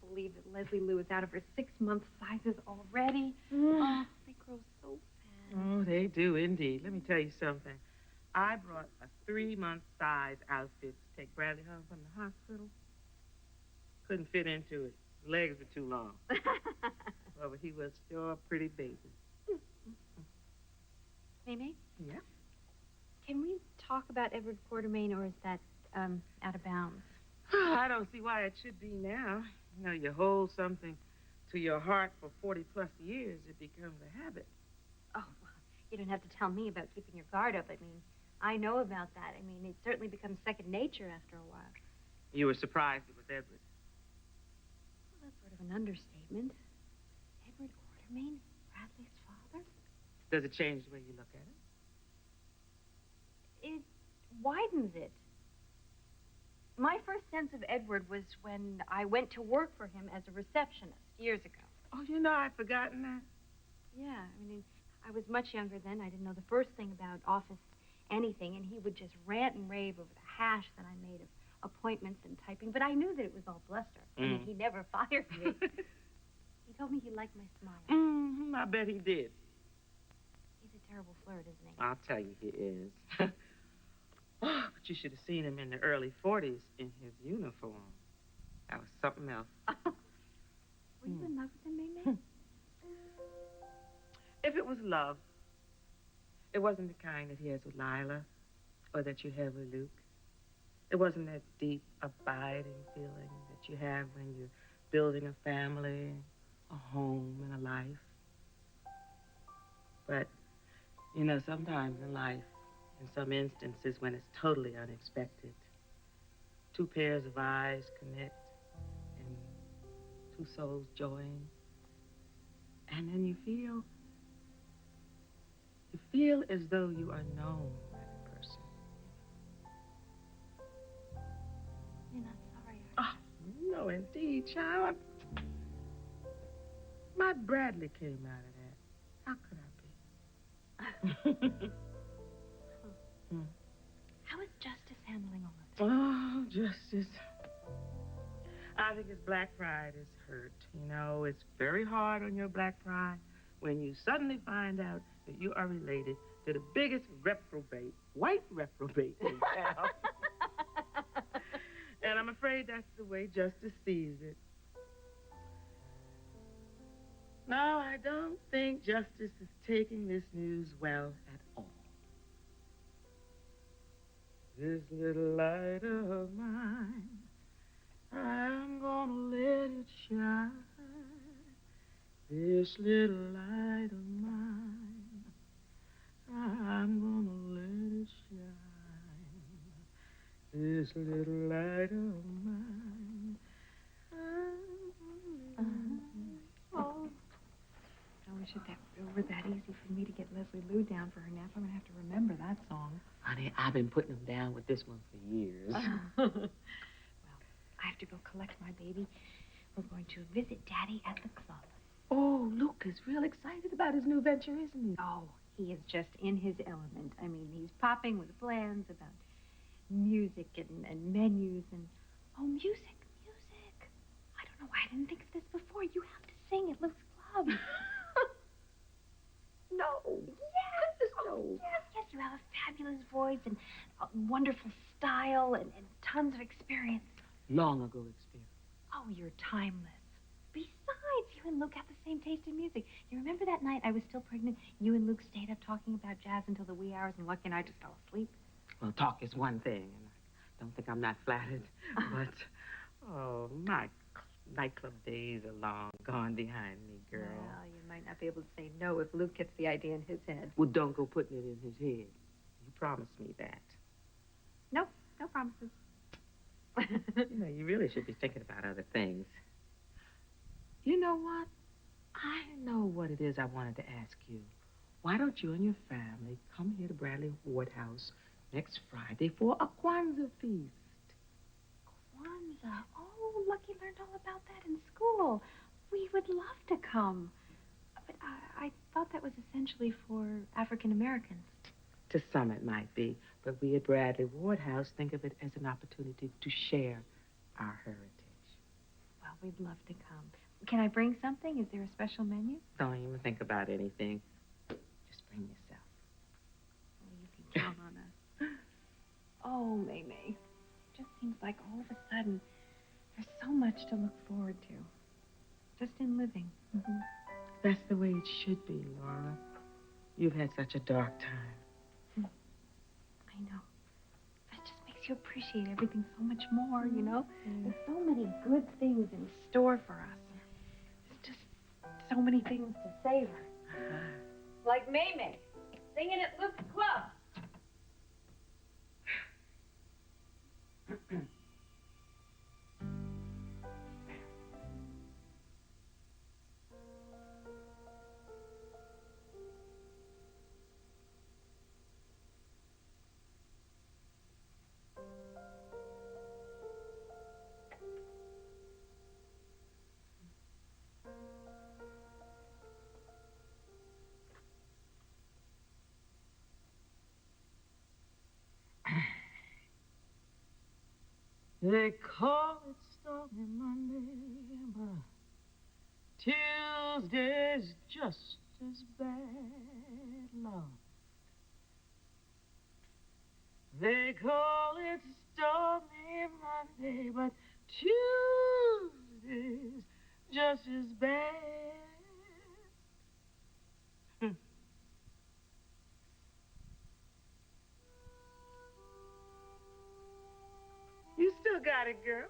believe that Leslie Lou is out of her 6-month sizes already. Oh, they grow so fast. Oh, they do indeed. Let me tell you something. I brought a 3-month size outfit to take Bradley home from the hospital. Couldn't fit into it. His legs were too long. Well, but he was sure a pretty baby. Mimi? Yeah? Can we talk about Edward Quartermain, or is that out of bounds? I don't see why it should be now. You know, you hold something to your heart for 40-plus years, it becomes a habit. Oh, well, you don't have to tell me about keeping your guard up. I mean, I know about that. I mean, it certainly becomes second nature after a while. You were surprised it was Edward. Well, that's sort of an understatement. Edward Quartermain, Bradley's father? Does it change the way you look at it? It widens it. My first sense of Edward was when I went to work for him as a receptionist years ago. Oh, you know, I'd forgotten that. Yeah, I mean, I was much younger then. I didn't know the first thing about office anything, and he would just rant and rave over the hash that I made of appointments and typing, but I knew that it was all bluster. I mean, he never fired me. He told me he liked my smile. I bet he did. He's a terrible flirt, isn't he? I'll tell you he is. Oh, but you should have seen him in the early 40s in his uniform. That was something else. Were you in love with him, Mimi? If it was love, it wasn't the kind that he has with Lila or that you have with Luke. It wasn't that deep, abiding feeling that you have when you're building a family, a home, and a life. But, you know, sometimes in life, in some instances when it's totally unexpected, two pairs of eyes connect and two souls join. And then you feel as though you are known by the person. You're not sorry, are you? No, indeed, child. My Bradley came out of that. How could I be? How is Justice handling all of this? Oh, Justice. I think his black pride is hurt. You know, it's very hard on your black pride when you suddenly find out that you are related to the biggest white reprobate in town. And I'm afraid that's the way Justice sees it. No, I don't think Justice is taking this news well at all. This little light of mine, I'm gonna let it shine. This little light of mine, I'm gonna let it shine. This little light of mine, Oh. I wish it were that easy for me to get Leslie Lou down for her nap. I'm going to have to remember that song. Honey, I've been putting them down with this one for years. Well, I have to go collect my baby. We're going to visit Daddy at the club. Oh, Luke is real excited about his new venture, isn't he? Oh, he is just in his element. I mean, he's popping with plans about music and menus and... Oh, music. I don't know why I didn't think of this before. You have to sing at Luke's club. No. Yes. No. Yes. You have a fabulous voice and a wonderful style and tons of experience. Long ago experience. Oh, you're timeless. Besides, you and Luke have the same taste in music. You remember that night I was still pregnant? You and Luke stayed up talking about jazz until the wee hours, and Lucky and I just fell asleep. Well, talk is one thing, and I don't think I'm not flattered. But, oh, my nightclub days are long gone behind me, girl. Well, you might not be able to say no if Luke gets the idea in his head. Well, don't go putting it in his head. You promised me that. No promises. You know, you really should be thinking about other things. You know what? I know what it is I wanted to ask you. Why don't you and your family come here to Bradley Ward House next Friday for a Kwanzaa feast? Kwanzaa? Oh, Lucky learned all about that in school. We would love to come. But I thought that was essentially for African Americans. To some it might be, but we at Bradley Ward House think of it as an opportunity to share our heritage. Well, we'd love to come. Can I bring something? Is there a special menu? Don't even think about anything. Just bring yourself. Oh, you can count on us. Oh, May. It just seems like all of a sudden there's so much to look forward to. Just in living. Mm-hmm. That's the way it should be, Laura. You've had such a dark time. I know. But it just makes you appreciate everything so much more, you know? There's so many good things in store for us. There's just so many things to savor. Like May, singing at Luke's Club. They call it Stormy Monday, but Tuesday's just as bad, Lord. They call it Stormy Monday, but Tuesday's just as bad. You still got it, girl.